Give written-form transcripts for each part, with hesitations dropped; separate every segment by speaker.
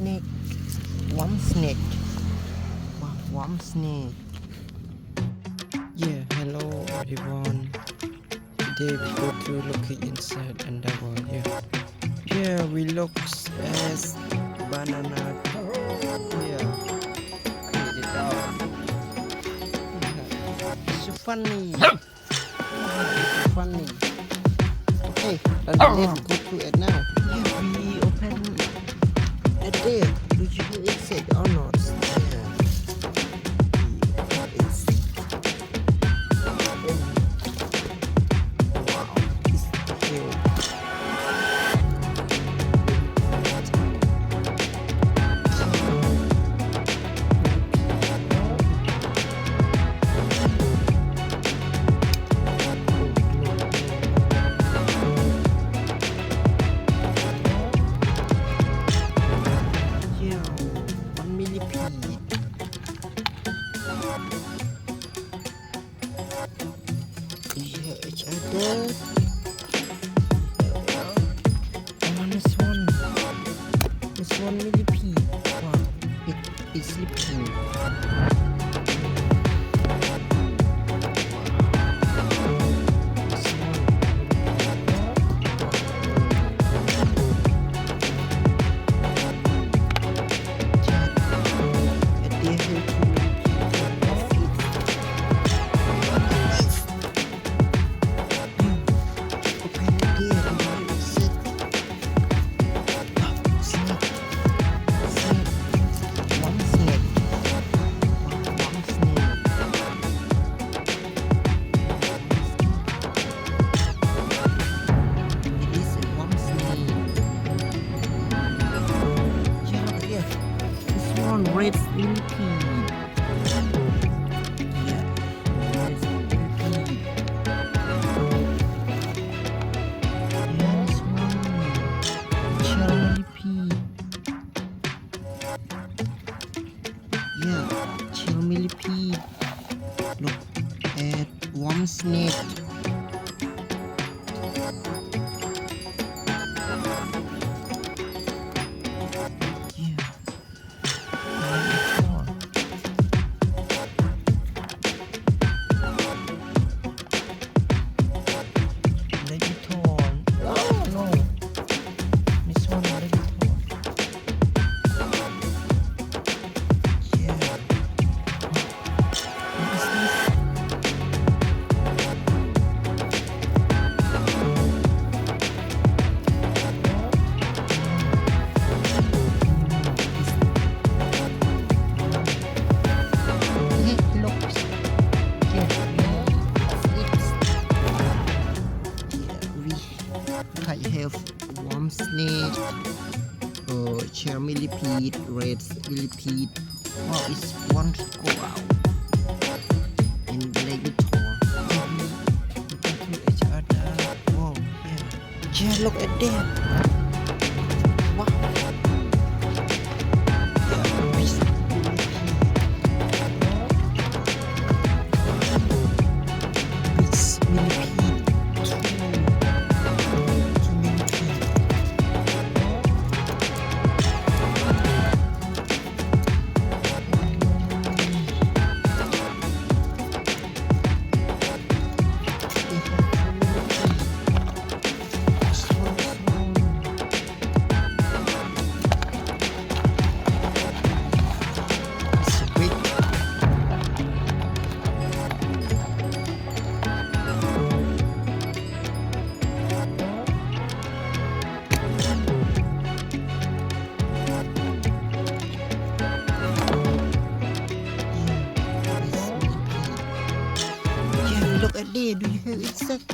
Speaker 1: snake. One snake. Wow, one snake. Yeah, hello everyone. Today we go to looking inside underworld. Yeah, we look as banana. Yeah, created out. Yeah. So funny. So funny. Okay, let's go to it now. Yeah, we open it there. Do you hear it say or not? Yeah. It's wow. It's huge. Yeah, one millipede. Yeah, each other. Oh, this one millipede. Wow, it's sleeping. Red millipede. Yeah, red millipede. Yes, one. Shell millipede. Yeah, shell millipede. Look at one snake. I have one snake, chair millipede, red millipede. Wow, it's one to go out. And like it all. Look into each other. Wow, yeah. Yeah, look at that. Wow. Yeah, this millipede. Look at there, do you hear insect?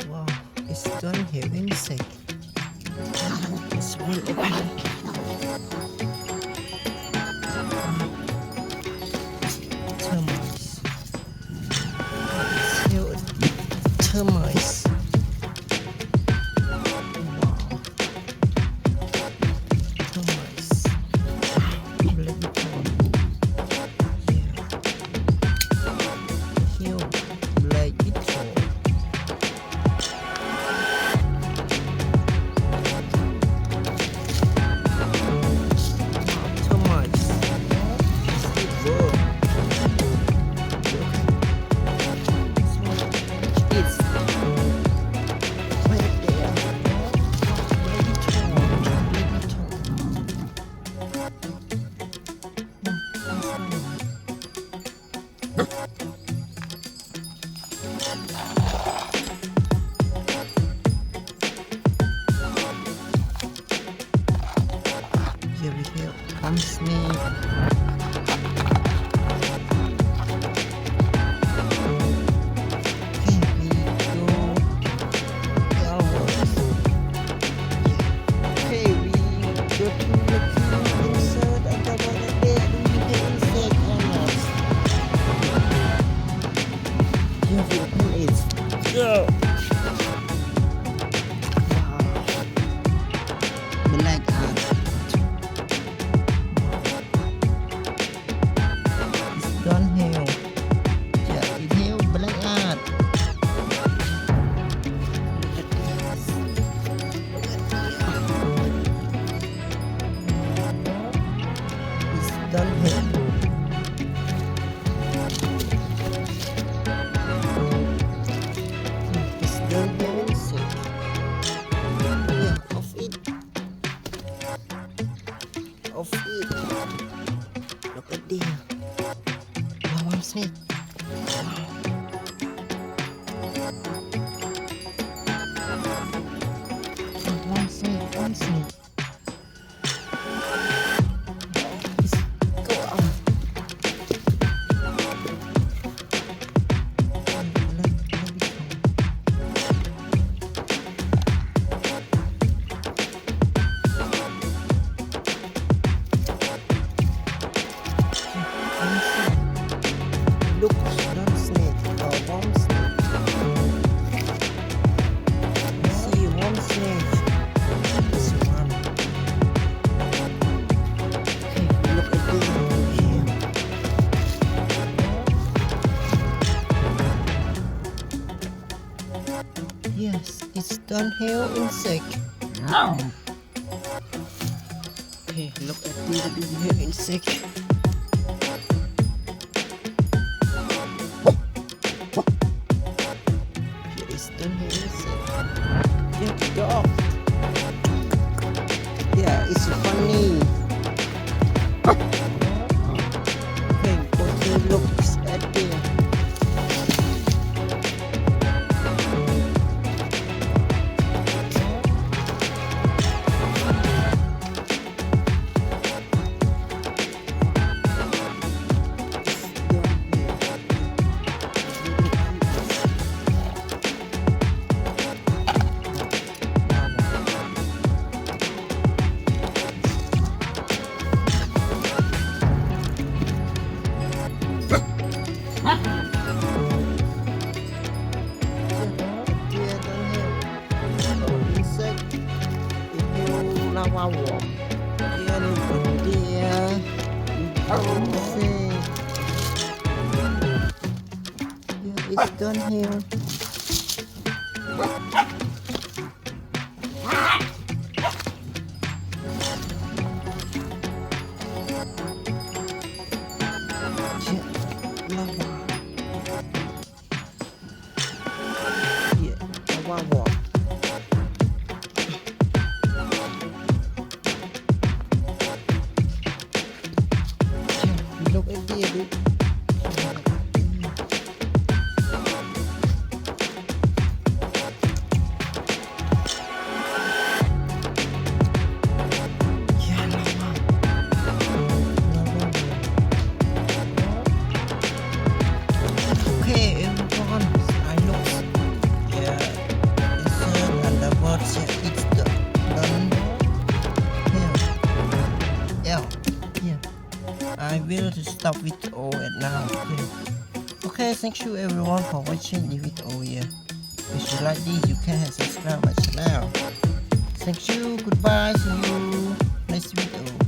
Speaker 1: Wow, it's done here, insect. It's one open. Termites. It's here, termites. warm snake. Go. Black art. It's downhill. Yeah, it hill black art. Look at this. It's downhill. Of it. Look at this. Wow, one snake. One snake, one snake. Let's go out. Look, one snake, one snake. See, one snake. This one. Okay, look at this here. Yes, it's downhill insect. Okay, look at this downhill insect. Dog. Yeah, it's funny. Okay, but he looks at there. Lava worm. Here look at there. Here it's done here. Lava. Yeah, lava worm. Look at there, dude. Yeah, lava. Okay, everyone, I look. Yeah, insert and the words here. It's done. Here. Here. I will stop with all at now. Okay, thank you everyone for watching the video here. If you like this, you can subscribe my channel. Thank you, goodbye, see you next video.